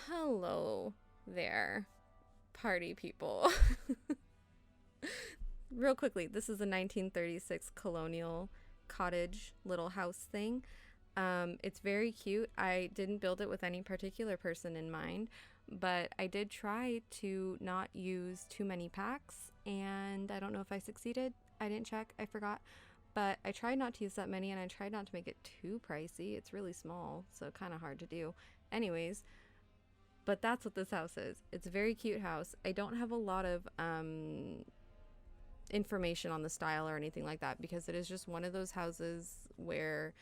Hello there, party people. Real quickly, this is a 1936 Colonial cottage little house thing. It's very cute. I didn't build it with any particular person in mind, but I did try to not use too many packs, and I don't know if I succeeded. I didn't check, I forgot. But I tried not to use that many, and I tried not to make it too pricey. It's really small, so kind of hard to do. Anyways, but that's what this house is. It's a very cute house. I don't have a lot of information on the style or anything like that because it is just one of those houses where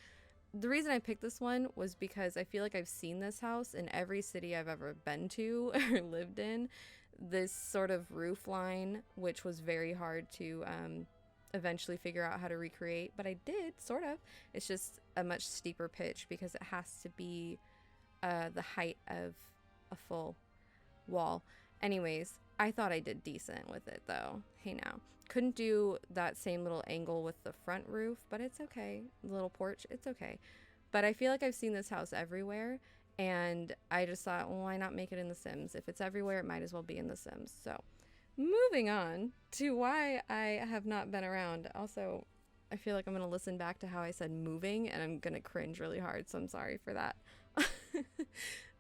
the reason I picked this one was because I feel like I've seen this house in every city I've ever been to or lived in. This sort of roof line, which was very hard to eventually figure out how to recreate, but I did, sort of. It's just a much steeper pitch because it has to be the height of a full wall. Anyways, I thought I did decent with it though. Hey now. Couldn't do that same little angle with the front roof, but it's okay. The little porch, it's okay. But I feel like I've seen this house everywhere, and I just thought, well, why not make it in The Sims? If it's everywhere, it might as well be in The Sims. So, moving on to why I have not been around. Also, I feel like I'm going to listen back to how I said moving, and I'm going to cringe really hard, so I'm sorry for that.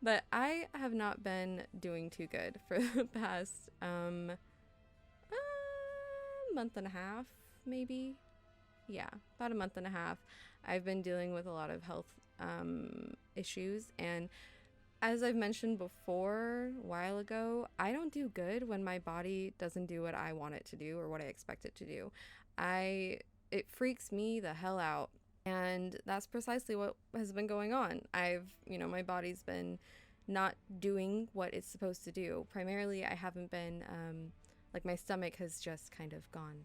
But I have not been doing too good for the past month and a half, maybe. Yeah, about a month and a half. I've been dealing with a lot of health issues, and as I've mentioned before a while ago, I don't do good when my body doesn't do what I want it to do or what I expect it to do. It freaks me the hell out. And that's precisely what has been going on. My body's been not doing what it's supposed to do. Primarily, I haven't been, my stomach has just kind of gone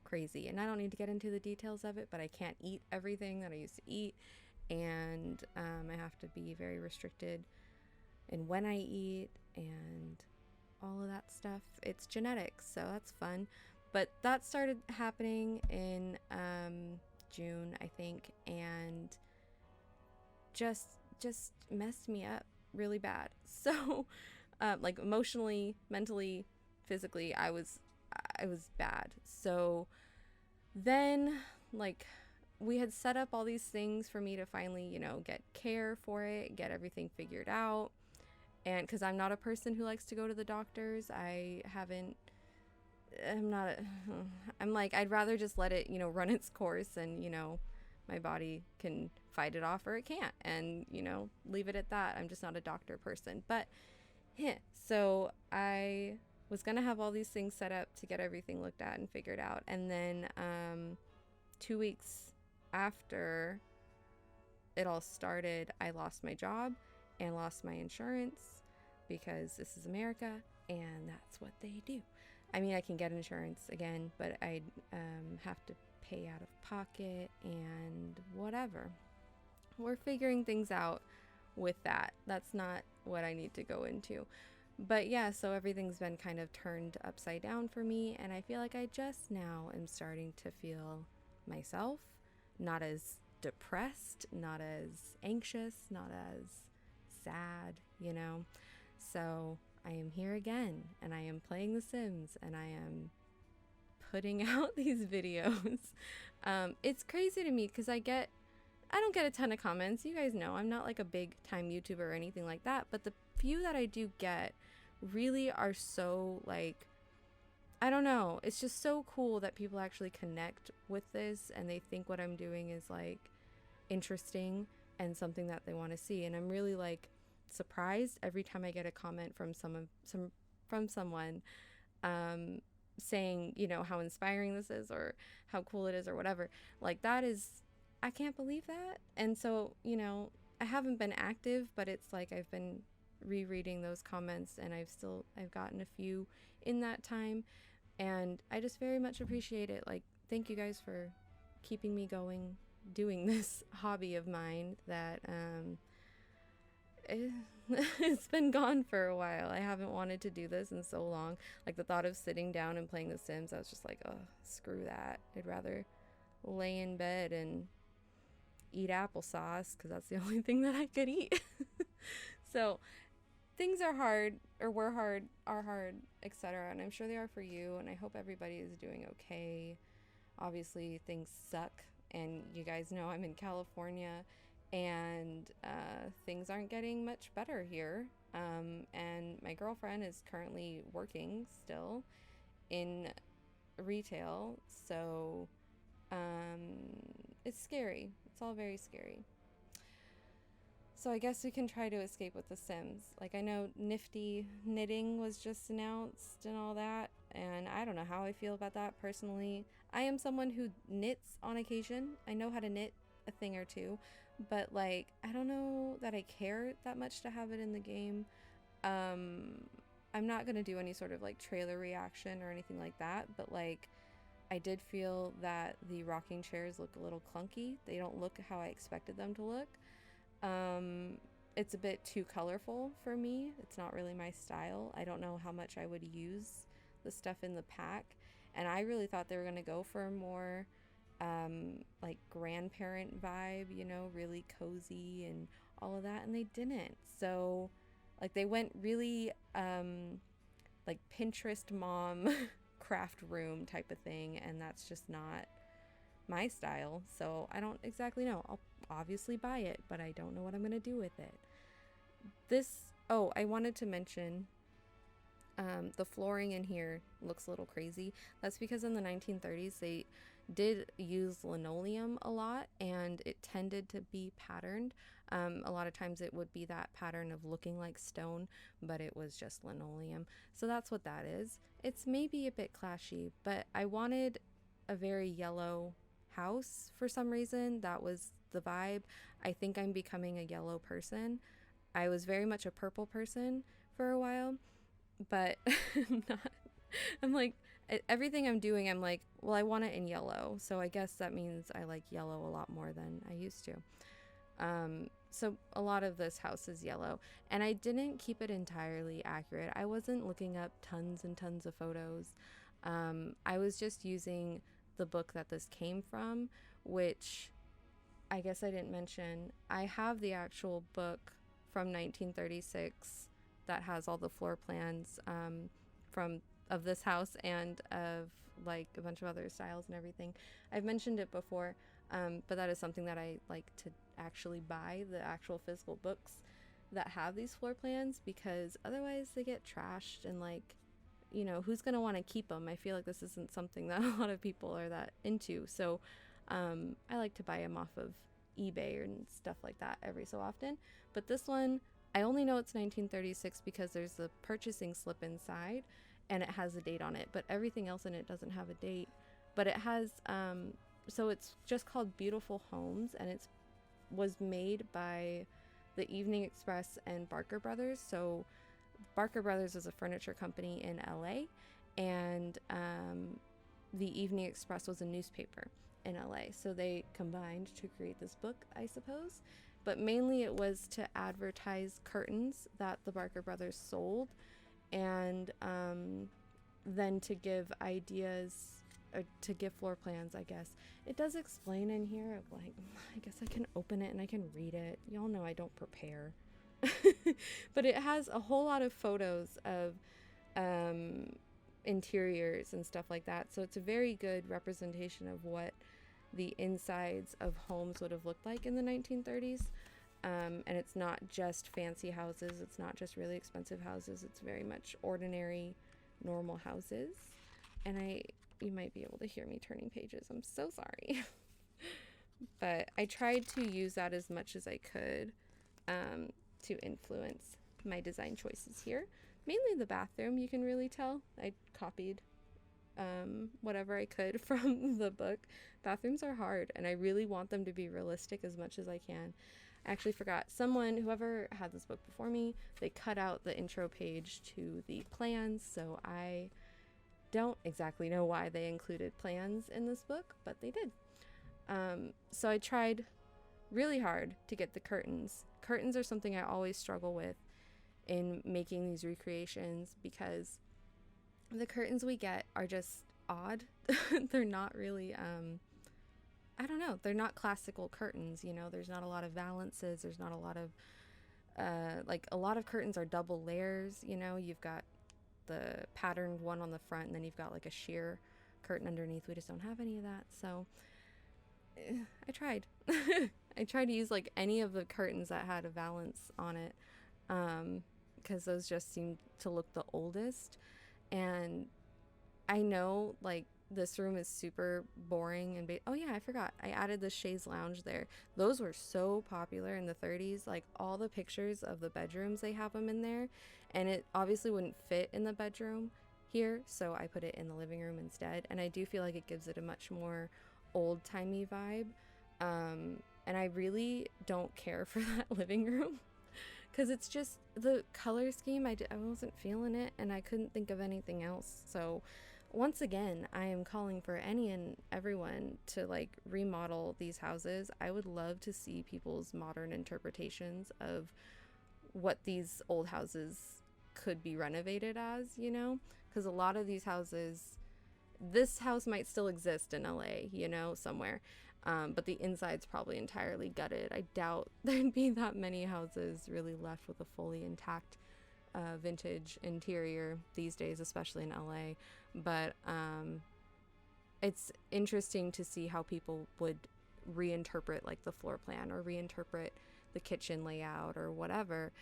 crazy. And I don't need to get into the details of it, but I can't eat everything that I used to eat. And I have to be very restricted in when I eat and all of that stuff. It's genetics, so that's fun. But that started happening in June, I think, and just messed me up really bad. So emotionally, mentally, physically, I was bad. So then we had set up all these things for me to finally, get care for it, get everything figured out. And because I'm not a person who likes to go to the doctors, I'd rather just let it, run its course, and, my body can fight it off or it can't, and, leave it at that. I'm just not a doctor person. But, so I was going to have all these things set up to get everything looked at and figured out. And then 2 weeks after it all started, I lost my job and lost my insurance because this is America and that's what they do. I mean, I can get insurance again, but I'd have to pay out of pocket and whatever. We're figuring things out with that. That's not what I need to go into. But yeah, so everything's been kind of turned upside down for me, and I feel like I just now am starting to feel myself, not as depressed, not as anxious, not as sad, So I am here again, and I am playing The Sims, and I am putting out these videos. It's crazy to me because I don't get a ton of comments. You guys know I'm not like a big time YouTuber or anything like that, but the few that I do get really are so I don't know. It's just so cool that people actually connect with this and they think what I'm doing is interesting and something that they want to see. And I'm really surprised every time I get a comment from someone saying, how inspiring this is or how cool it is or whatever. I can't believe that. And so, I haven't been active, but it's I've been rereading those comments, and I've gotten a few in that time, and I just very much appreciate it. Thank you guys for keeping me going, doing this hobby of mine that it's been gone for a while. I haven't wanted to do this in so long. The thought of sitting down and playing The Sims, I was just oh, screw that. I'd rather lay in bed and eat applesauce because that's the only thing that I could eat. So things are hard, or were hard, are hard, etc. And I'm sure they are for you, and I hope everybody is doing okay. Obviously, things suck, and you guys know I'm in California, and things aren't getting much better here. And my girlfriend is currently working still in retail, so it's scary. It's all very scary. So I guess we can try to escape with The Sims. Like, I know Nifty Knitting was just announced and all that, and I don't know how I feel about that personally. I am someone who knits on occasion. I know how to knit a thing or two, but like, I don't know that I care that much to have it in the game. Um, I'm not gonna do any sort of like trailer reaction or anything like that, but like, I did feel that the rocking chairs look a little clunky. They don't look how I expected them to look. Um, it's a bit too colorful for me. It's not really my style. I don't know how much I would use the stuff in the pack. And I really thought they were going to go for a more like grandparent vibe, you know, really cozy and all of that. And they didn't. So, like, they went really like Pinterest mom craft room type of thing. And that's just not my style. So I don't exactly know. I'll obviously buy it, but I don't know what I'm going to do with it. Oh, I wanted to mention the flooring in here looks a little crazy. That's because in the 1930s they did use linoleum a lot, and it tended to be patterned. A lot of times it would be that pattern of looking like stone, but it was just linoleum. So that's what that is. It's maybe a bit clashy, but I wanted a very yellow house for some reason. That was the vibe. I think I'm becoming a yellow person. I was very much a purple person for a while, but not, I'm like, everything I'm doing, I'm like, well, I want it in yellow. So I guess that means I like yellow a lot more than I used to. So a lot of this house is yellow, and I didn't keep it entirely accurate. I wasn't looking up tons and tons of photos. I was just using the book that this came from, which I guess I didn't mention. I have the actual book from 1936 that has all the floor plans from of this house and of like a bunch of other styles and everything. I've mentioned it before, but that is something that I like to actually buy, the actual physical books that have these floor plans, because otherwise they get trashed, and like, you know, who's going to want to keep them? I feel like this isn't something that a lot of people are that into. So I like to buy them off of eBay and stuff like that every so often. But this one, I only know it's 1936 because there's the purchasing slip inside and it has a date on it, but everything else in it doesn't have a date. But it has, so it's just called Beautiful Homes, and it's was made by the Evening Express and Barker Brothers. So Barker Brothers is a furniture company in LA, and the Evening Express was a newspaper in LA. So they combined to create this book, I suppose. But mainly it was to advertise curtains that the Barker Brothers sold, and then to give ideas, or to give floor plans, I guess. It does explain in here, like, I guess I can open it and I can read it. Y'all know I don't prepare. But it has a whole lot of photos of interiors and stuff like that. So it's a very good representation of what the insides of homes would have looked like in the 1930s. And it's not just fancy houses. It's not just really expensive houses. It's very much ordinary, normal houses. And you might be able to hear me turning pages. I'm so sorry. But I tried to use that as much as I could to influence my design choices here. Mainly the bathroom, you can really tell. I copied whatever I could from the book. Bathrooms are hard, and I really want them to be realistic as much as I can. I actually forgot, whoever had this book before me, they cut out the intro page to the plans, so I don't exactly know why they included plans in this book, but they did. So I tried really hard to get the curtains. Curtains are something I always struggle with in making these recreations, because the curtains we get are just odd. They're not really, I don't know, they're not classical curtains, you know, there's not a lot of valances, there's not a lot of like a lot of curtains are double layers, you know, you've got the patterned one on the front and then you've got like a sheer curtain underneath. We just don't have any of that. So I tried. I tried to use like any of the curtains that had a valance on it, because those just seemed to look the oldest. And I know like this room is super boring and oh yeah, I forgot. I added the chaise lounge there. Those were so popular in the 30s. Like all the pictures of the bedrooms, they have them in there, and it obviously wouldn't fit in the bedroom here, so I put it in the living room instead. And I do feel like it gives it a much more old-timey vibe. And I really don't care for that living room because it's just the color scheme. I wasn't feeling it, and I couldn't think of anything else. So once again, I am calling for any and everyone to like remodel these houses. I would love to see people's modern interpretations of what these old houses could be renovated as, you know, because a lot of these houses, this house might still exist in LA, you know, somewhere. But the inside's probably entirely gutted. I doubt there'd be that many houses really left with a fully intact vintage interior these days, especially in LA. But it's interesting to see how people would reinterpret like the floor plan or reinterpret the kitchen layout or whatever.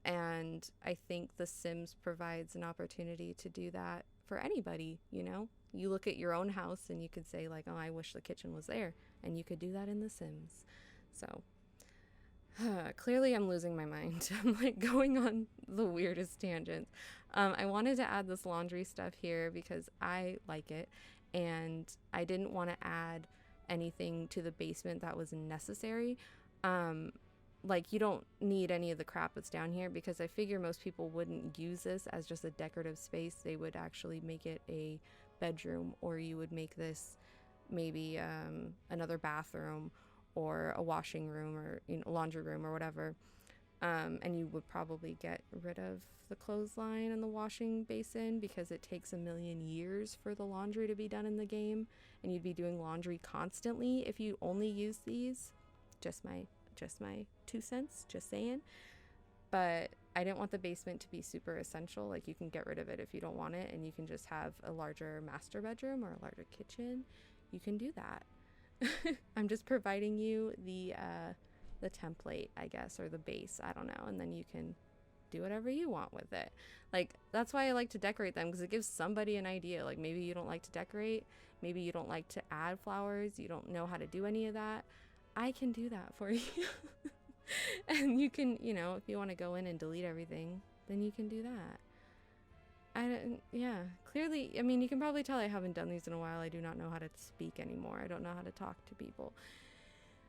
And I think The Sims provides an opportunity to do that for anybody, you know? You look at your own house and you could say like, oh, I wish the kitchen was there. And you could do that in The Sims. So clearly I'm losing my mind. I'm like going on the weirdest tangents. I wanted to add this laundry stuff here because I like it. And I didn't want to add anything to the basement that was necessary. Like you don't need any of the crap that's down here because I figure most people wouldn't use this as just a decorative space. They would actually make it a bedroom, or you would make this maybe another bathroom or a washing room or, you know, laundry room or whatever. And you would probably get rid of the clothesline and the washing basin because it takes a million years for the laundry to be done in the game, and you'd be doing laundry constantly if you only use these. Just my 2 cents, just saying. But I didn't want the basement to be super essential. Like you can get rid of it if you don't want it, and you can just have a larger master bedroom or a larger kitchen. You can do that. I'm just providing you the template, I guess, or the base, I don't know, and then you can do whatever you want with it. Like that's why I like to decorate them, because it gives somebody an idea. Like maybe you don't like to decorate, maybe you don't like to add flowers, you don't know how to do any of that. I can do that for you. And you can, you know, if you want to go in and delete everything, then you can do that. Yeah, clearly, I mean, you can probably tell I haven't done these in a while. I do not know how to speak anymore. I don't know how to talk to people.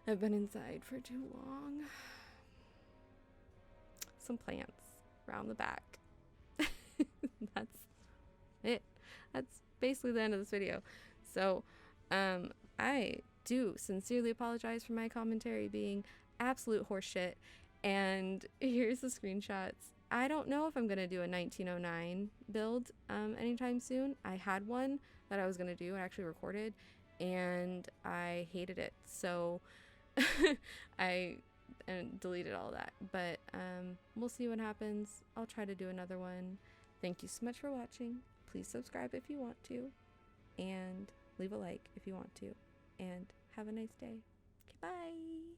I've been inside for too long. Some plants around the back. That's it. That's basically the end of this video. So, I do sincerely apologize for my commentary being absolute horseshit. And here's the screenshots. I don't know if I'm going to do a 1909 build anytime soon. I had one that I was going to do and actually recorded, and I hated it. So I deleted all that. But we'll see what happens. I'll try to do another one. Thank you so much for watching. Please subscribe if you want to, and leave a like if you want to. And have a nice day. Okay, bye.